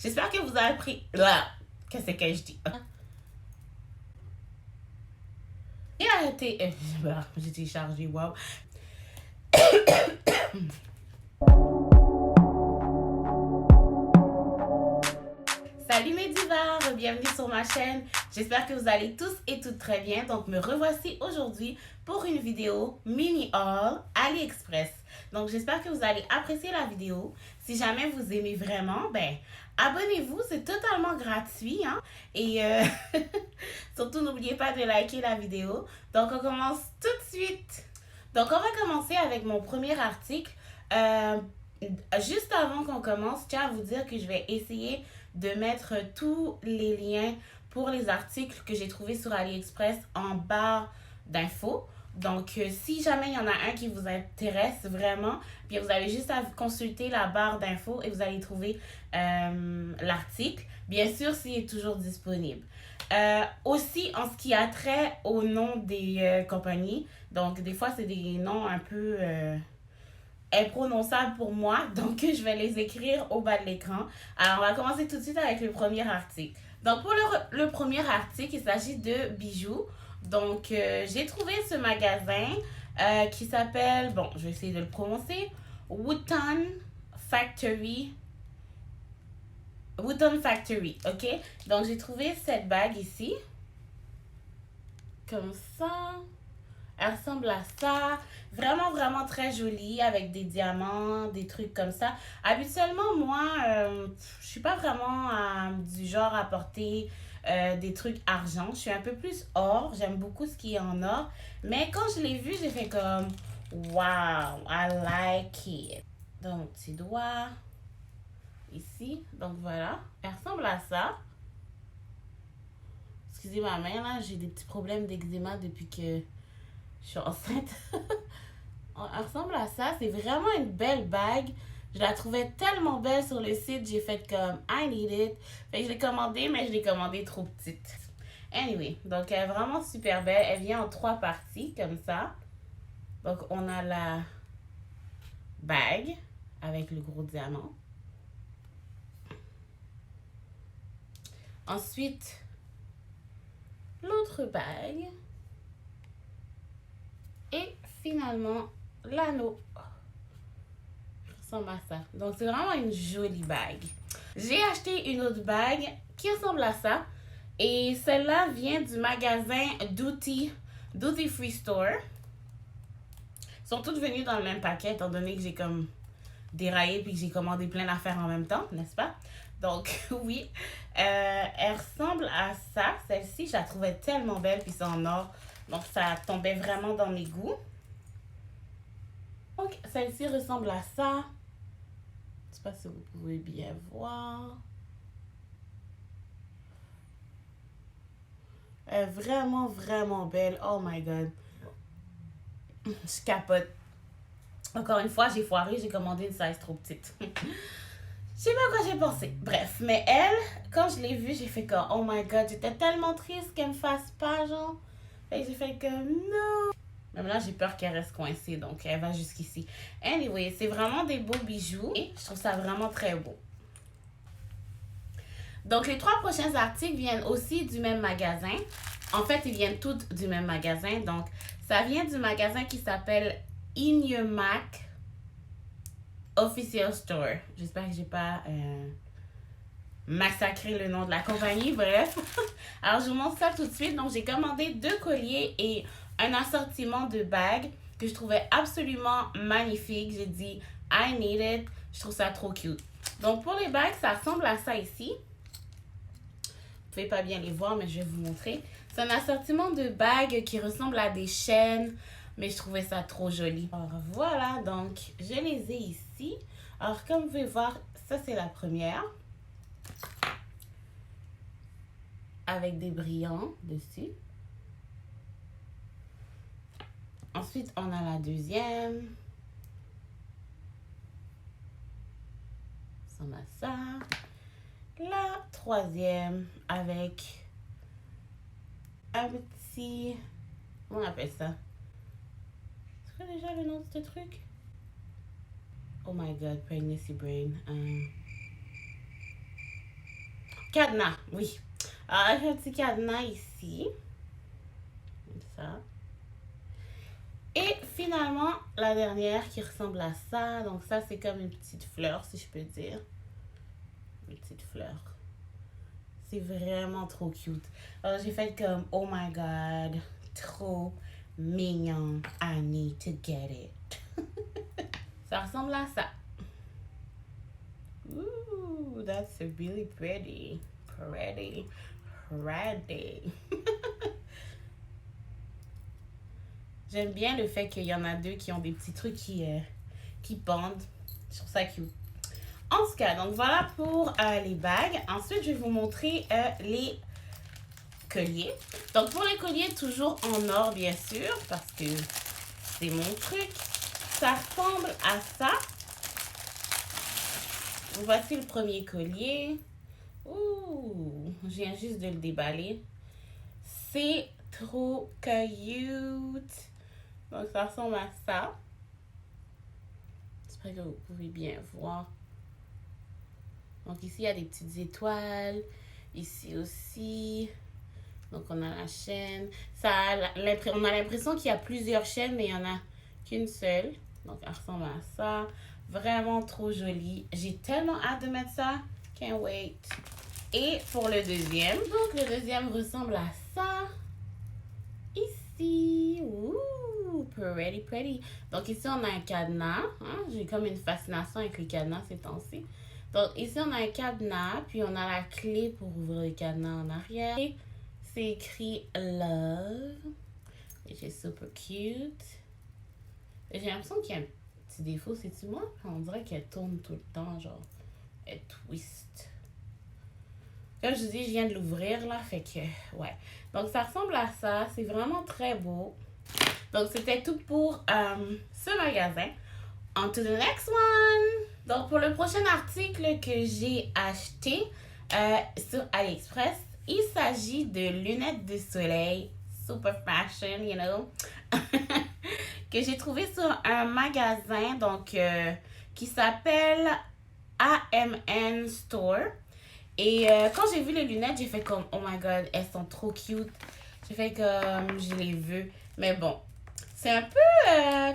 J'espère que vous avez pris... Là, qu'est-ce que je dis? J'ai arrêté... j'ai téléchargé, wow. Salut mes divas, bienvenue sur ma chaîne. J'espère que vous allez tous et toutes très bien. Donc me revoici aujourd'hui pour une vidéo mini haul AliExpress. Donc j'espère que vous allez apprécier la vidéo. Si jamais vous aimez vraiment, ben abonnez-vous, c'est totalement gratuit. Hein? Et surtout n'oubliez pas de liker la vidéo. Donc on commence tout de suite. Donc on va commencer avec mon premier article. Juste avant qu'on commence, je tiens à vous dire que je vais essayer de mettre tous les liens pour les articles que j'ai trouvés sur AliExpress en barre d'infos. Donc, si jamais il y en a un qui vous intéresse vraiment, bien vous avez juste à consulter la barre d'infos et vous allez trouver l'article. Bien sûr, s'il est toujours disponible. Aussi, en ce qui a trait au nom des compagnies, donc des fois, c'est des noms un peu... imprononçable pour moi, donc je vais les écrire au bas de l'écran. Alors, on va commencer tout de suite avec le premier article. Donc, pour le premier article, il s'agit de bijoux. Donc, j'ai trouvé ce magasin qui s'appelle, bon, je vais essayer de le prononcer, Wooton Factory. Wooton Factory, ok? Donc, j'ai trouvé cette bague ici. Comme ça. Elle ressemble à ça. Vraiment, vraiment très jolie avec des diamants, des trucs comme ça. Habituellement, moi, je suis pas vraiment du genre à porter des trucs argent. Je suis un peu plus or. J'aime beaucoup ce qui est en or. Mais quand je l'ai vu, j'ai fait comme wow, I like it. Donc, petit doigt ici. Donc, voilà. Elle ressemble à ça. Excusez ma main, là. J'ai des petits problèmes d'eczéma depuis que je suis enceinte. Elle ressemble à ça. C'est vraiment une belle bague. Je la trouvais tellement belle sur le site. J'ai fait comme I need it. Fait que je l'ai commandée, mais je l'ai commandée trop petite. Anyway, donc elle est vraiment super belle. Elle vient en 3 parties comme ça. Donc on a la bague avec le gros diamant. Ensuite, l'autre bague. Et finalement, l'anneau. Ressemble à ça. Donc, c'est vraiment une jolie bague. J'ai acheté une autre bague qui ressemble à ça. Et celle-là vient du magasin Duty Free Store. Ils sont toutes venues dans le même paquet, étant donné que j'ai comme déraillé puis que j'ai commandé plein d'affaires en même temps, n'est-ce pas? Donc, oui. Elle ressemble à ça. Celle-ci, je la trouvais tellement belle, puis c'est en or. Donc, ça tombait vraiment dans mes goûts. Donc, celle-ci ressemble à ça. Je ne sais pas si vous pouvez bien voir. Elle est vraiment, vraiment belle. Oh my God. Je capote. Encore une fois, j'ai foiré. J'ai commandé une size trop petite. Je sais pas à quoi j'ai pensé. Bref, mais elle, quand je l'ai vue, j'ai fait comme, oh my God, j'étais tellement triste qu'elle me fasse pas, genre. Et j'ai fait comme, non. Même là, j'ai peur qu'elle reste coincée, donc elle va jusqu'ici. Anyway, c'est vraiment des beaux bijoux et je trouve ça vraiment très beau. Donc, les 3 prochains articles viennent aussi du même magasin. En fait, ils viennent tous du même magasin. Donc, ça vient du magasin qui s'appelle InYourMac Official Store. J'espère que j'ai pas massacré le nom de la compagnie. Bref. Alors, je vous montre ça tout de suite. Donc, j'ai commandé 2 colliers et un assortiment de bagues que je trouvais absolument magnifique. J'ai dit, I need it. Je trouve ça trop cute. Donc, pour les bagues, ça ressemble à ça ici. Vous pouvez pas bien les voir, mais je vais vous montrer. C'est un assortiment de bagues qui ressemble à des chaînes, mais je trouvais ça trop joli. Alors, voilà, donc, je les ai ici. Alors, comme vous pouvez voir, ça, c'est la première. Avec des brillants dessus. Ensuite, on a la deuxième. Ça ressemble à ça. La troisième avec un petit... Comment on appelle ça? C'est quoi déjà le nom de ce truc? Oh my God, pregnancy brain. Cadenas, oui. Alors, j'ai un petit cadenas ici. Comme ça. Et finalement, la dernière qui ressemble à ça. Donc ça, c'est comme une petite fleur, si je peux dire. Une petite fleur. C'est vraiment trop cute. Alors j'ai fait comme, oh my god, trop mignon. I need to get it. Ça ressemble à ça. Ooh, that's really pretty. Pretty. Pretty. J'aime bien le fait qu'il y en a deux qui ont des petits trucs qui pendent. Je trouve ça cute. En tout cas, donc voilà pour les bagues. Ensuite, je vais vous montrer les colliers. Donc pour les colliers, toujours en or, bien sûr, parce que c'est mon truc. Ça ressemble à ça. Voici le premier collier. Ouh, je viens juste de le déballer. C'est trop cute. Donc ça ressemble à ça. J'espère que vous pouvez bien voir. Donc ici, il y a des petites étoiles. Ici aussi. Donc on a la chaîne. On a l'impression qu'il y a plusieurs chaînes, mais il n'y en a qu'une seule. Donc elle ressemble à ça. Vraiment trop jolie. J'ai tellement hâte de mettre ça. Can't wait. Et pour le deuxième. Donc le deuxième ressemble à ça. Ici. Ouh, pretty, pretty. Donc ici, on a un cadenas. Hein? J'ai comme une fascination avec les cadenas ces temps-ci. Donc ici, on a un cadenas. Puis on a la clé pour ouvrir le cadenas en arrière. Et c'est écrit Love. Which is super cute. J'ai l'impression qu'il y a un petit défaut. C'est-tu moi? On dirait qu'elle tourne tout le temps. Genre, elle twist. Comme je vous dis, je viens de l'ouvrir là, fait que, ouais. Donc, ça ressemble à ça. C'est vraiment très beau. Donc, c'était tout pour ce magasin. On to the next one! Donc, pour le prochain article que j'ai acheté sur AliExpress, il s'agit de lunettes de soleil. Super fashion, you know. Que j'ai trouvé sur un magasin, donc, qui s'appelle AMN Store. Et quand j'ai vu les lunettes, j'ai fait comme, oh my god, elles sont trop cute. J'ai fait comme, je les veux. Mais bon, c'est un peu,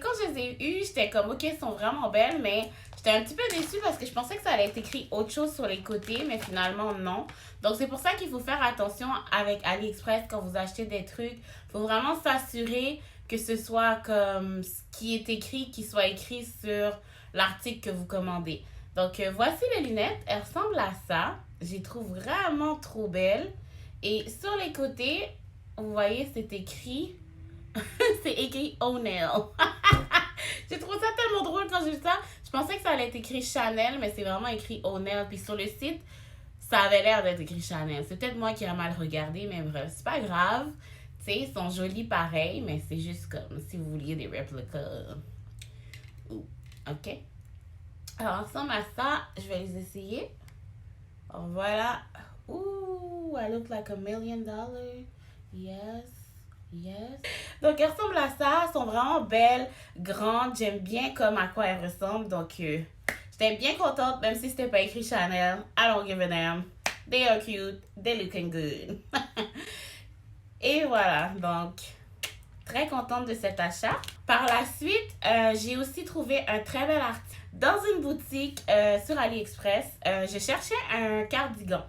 quand je les ai eues, j'étais comme, ok, elles sont vraiment belles, mais j'étais un petit peu déçue parce que je pensais que ça allait être écrit autre chose sur les côtés, mais finalement, non. Donc, c'est pour ça qu'il faut faire attention avec AliExpress quand vous achetez des trucs. Il faut vraiment s'assurer que ce soit comme ce qui est écrit, qui soit écrit sur l'article que vous commandez. Donc, voici les lunettes. Elles ressemblent à ça. Je les trouve vraiment trop belles. Et sur les côtés, vous voyez, c'est écrit... c'est écrit O'Neill. J'ai trouvé ça tellement drôle quand j'ai vu ça. Je pensais que ça allait être écrit Chanel, mais c'est vraiment écrit O'Neill. Puis sur le site, ça avait l'air d'être écrit Chanel. C'est peut-être moi qui ai mal regardé, mais bref, c'est pas grave. Tu sais, ils sont jolis pareil, mais c'est juste comme si vous vouliez des réplicas. Ok? Alors, ensemble à ça, je vais les essayer. Alors, voilà. Ouh, I look like $1 million. Yes. Yes. Donc, elles ressemblent à ça. Elles sont vraiment belles, grandes. J'aime bien comme à quoi elles ressemblent. Donc, j'étais bien contente, même si c'était pas écrit Chanel. I don't give a damn. They are cute. They looking good. Et voilà. Donc, très contente de cet achat. Par la suite, j'ai aussi trouvé un très bel article dans une boutique sur AliExpress. Je cherchais un cardigan.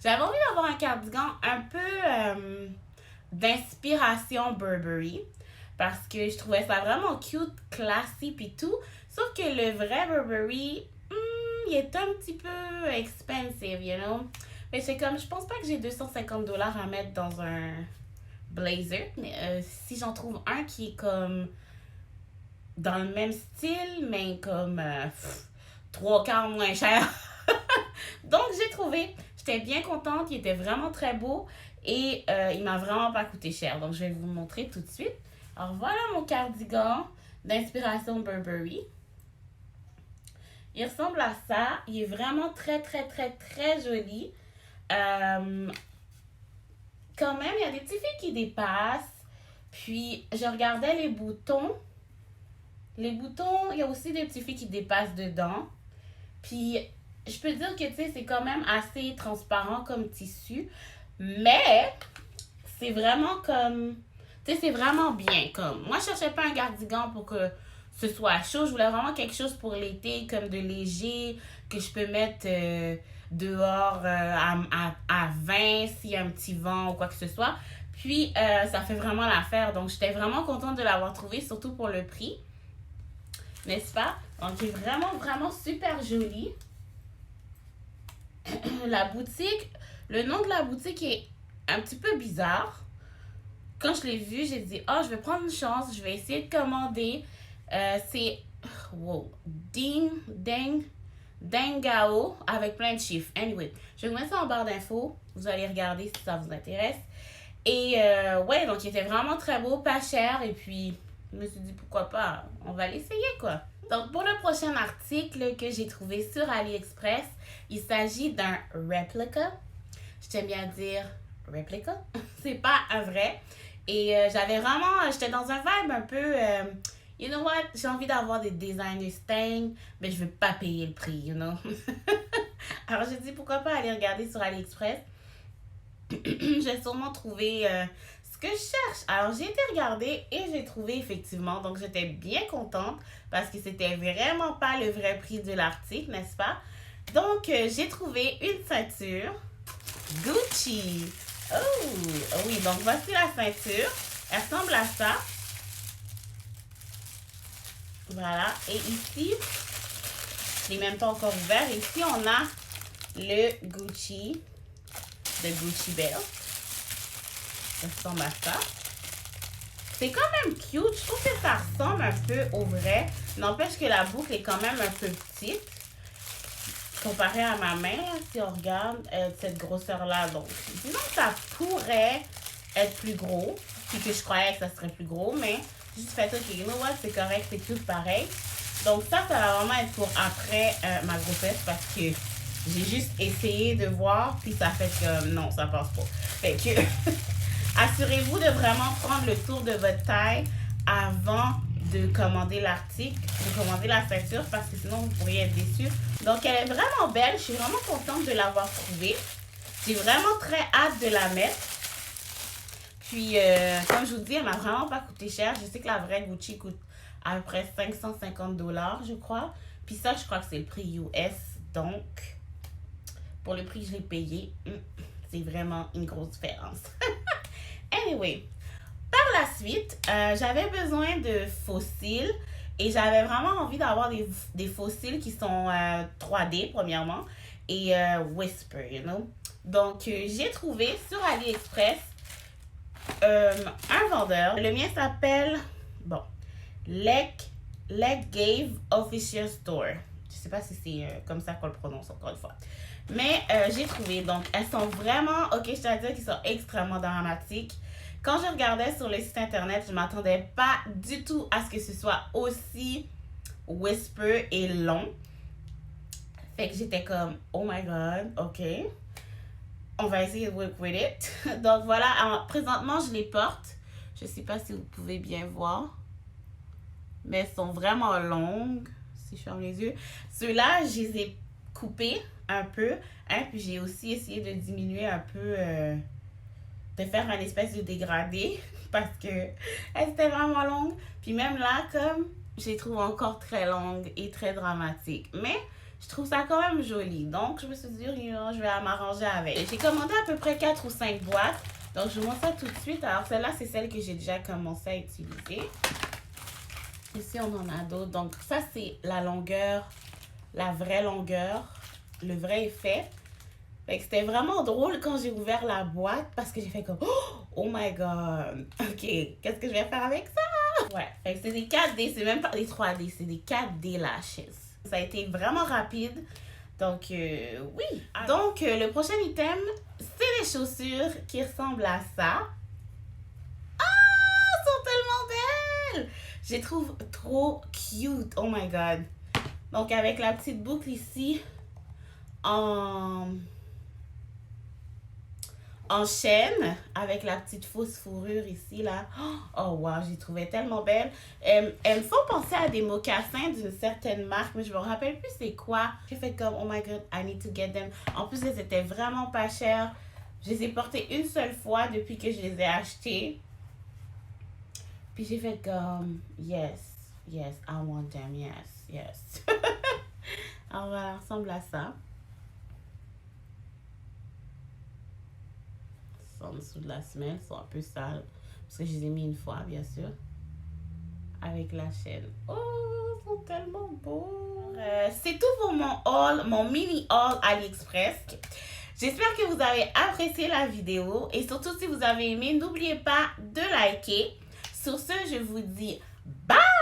J'avais envie d'avoir un cardigan un peu d'inspiration Burberry parce que je trouvais ça vraiment cute, classy puis tout. Sauf que le vrai Burberry, il est un petit peu expensive, you know. Mais c'est comme, je pense pas que j'ai $250 à mettre dans un blazer. Mais si j'en trouve un qui est comme dans le même style, mais comme 3/4 moins cher. Donc j'ai trouvé, j'étais bien contente, il était vraiment très beau et il m'a vraiment pas coûté cher. Donc je vais vous le montrer tout de suite. Alors voilà mon cardigan d'inspiration Burberry. Il ressemble à ça, il est vraiment très très très très joli. Quand même, il y a des petits fils qui dépassent. Puis, je regardais les boutons. Les boutons, il y a aussi des petits fils qui dépassent dedans. Puis, je peux dire que, tu sais, c'est quand même assez transparent comme tissu. Mais, c'est vraiment comme... Tu sais, c'est vraiment bien. Comme, moi, je cherchais pas un cardigan pour que ce soit chaud. Je voulais vraiment quelque chose pour l'été, comme de léger, que je peux mettre dehors à 20 s'il y a un petit vent ou quoi que ce soit. Puis, ça fait vraiment l'affaire. Donc, j'étais vraiment contente de l'avoir trouvé, surtout pour le prix. N'est-ce pas? Donc, il est vraiment, vraiment super joli. La boutique, le nom de la boutique est un petit peu bizarre. Quand je l'ai vu, j'ai dit, oh, je vais prendre une chance, je vais essayer de commander. C'est, wow, Dengao avec plein de chiffres. Anyway, je vais vous mettre ça en barre d'infos. Vous allez regarder si ça vous intéresse. Et ouais, donc il était vraiment très beau, pas cher. Et puis, je me suis dit, pourquoi pas, on va l'essayer quoi. Donc, pour le prochain article que j'ai trouvé sur AliExpress, il s'agit d'un replica. Je t'aime bien dire replica. C'est pas un vrai. Et j'étais dans un vibe un peu, you know what, j'ai envie d'avoir des designer stains, mais je veux pas payer le prix, you know. Alors j'ai dit pourquoi pas aller regarder sur AliExpress. J'ai sûrement trouvé ce que je cherche. Alors j'ai été regarder et j'ai trouvé effectivement, donc j'étais bien contente parce que c'était vraiment pas le vrai prix de l'article, n'est-ce pas? Donc j'ai trouvé une ceinture Gucci. Oh, oui, donc voici la ceinture. Elle ressemble à ça. Voilà. Et ici, je ne l'ai même pas encore ouvert. Ici, on a le Gucci de Gucci Belt. Ça ressemble à ça. C'est quand même cute. Je trouve que ça ressemble un peu au vrai. N'empêche que la boucle est quand même un peu petite. Comparé à ma main, si on regarde cette grosseur-là. Donc, disons que ça pourrait être plus gros. Puis que je croyais que ça serait plus gros. Mais juste fait, ok, you know what, c'est correct, c'est tout pareil. Donc, ça va vraiment être pour après ma grossesse. Parce que j'ai juste essayé de voir. Puis ça fait que non, ça passe pas. Fait que assurez-vous de vraiment prendre le tour de votre taille avant de commander l'article, de commander la ceinture, parce que sinon vous pourriez être déçu. Donc elle est vraiment belle, je suis vraiment contente de l'avoir trouvée. J'ai vraiment très hâte de la mettre. Puis comme je vous dis, elle m'a vraiment pas coûté cher. Je sais que la vraie Gucci coûte à peu près 550 $, je crois. Puis ça, je crois que c'est le prix US. Donc, pour le prix que je l'ai payé, c'est vraiment une grosse différence. Anyway, par la suite, j'avais besoin de fossiles et j'avais vraiment envie d'avoir des fossiles qui sont 3D, premièrement, et Whisper, you know. Donc, j'ai trouvé sur AliExpress un vendeur. Le mien s'appelle, bon, Leggave Official Store. Je sais pas si c'est comme ça qu'on le prononce encore une fois. Mais j'ai trouvé, donc elles sont vraiment, ok, je dois dire qu'ils sont extrêmement dramatiques. Quand je regardais sur le site internet, je m'attendais pas du tout à ce que ce soit aussi whisper et long. Fait que j'étais comme, oh my god, ok. On va essayer de work with it. Donc voilà, alors, présentement je les porte. Je sais pas si vous pouvez bien voir. Mais elles sont vraiment longues. Si je ferme les yeux. Ceux-là, je les ai coupés un peu. Hein, puis j'ai aussi essayé de diminuer un peu... de faire un espèce de dégradé parce que elle était vraiment longue. Puis même là, comme je les trouve encore très longues et très dramatiques. Mais je trouve ça quand même joli. Donc je me suis dit, je vais m'arranger avec. J'ai commandé à peu près 4 ou 5 boîtes. Donc je vous montre ça tout de suite. Alors celle-là, c'est celle que j'ai déjà commencé à utiliser. Ici, on en a d'autres. Donc ça, c'est la longueur, la vraie longueur, le vrai effet. Fait que c'était vraiment drôle quand j'ai ouvert la boîte parce que j'ai fait comme oh my god, ok, qu'est-ce que je vais faire avec ça? Ouais, fait que c'est des 4D, c'est même pas des 3D, c'est des 4D lashes. Ça a été vraiment rapide, donc oui. Donc le prochain item, c'est les chaussures qui ressemblent à ça. Ah, elles sont tellement belles! Je les trouve trop cute, oh my god. Donc avec la petite boucle ici, en en chaîne avec la petite fausse fourrure ici là. Oh wow, j'ai trouvé tellement belle. Elles me font penser à des mocassins d'une certaine marque, mais je me rappelle plus c'est quoi. J'ai fait comme oh my god, I need to get them. En plus, elles étaient vraiment pas chères. Je les ai portées une seule fois depuis que je les ai achetées. Puis j'ai fait comme yes, yes, I want them, yes, yes. Alors voilà, ressemble à ça. En dessous de la semelle, sont un peu sales. Parce que je les ai mis une fois, bien sûr. Avec la chaîne. Oh, ils sont tellement beaux. C'est tout pour mon haul, mon mini haul AliExpress. J'espère que vous avez apprécié la vidéo. Et surtout, si vous avez aimé, n'oubliez pas de liker. Sur ce, je vous dis bye!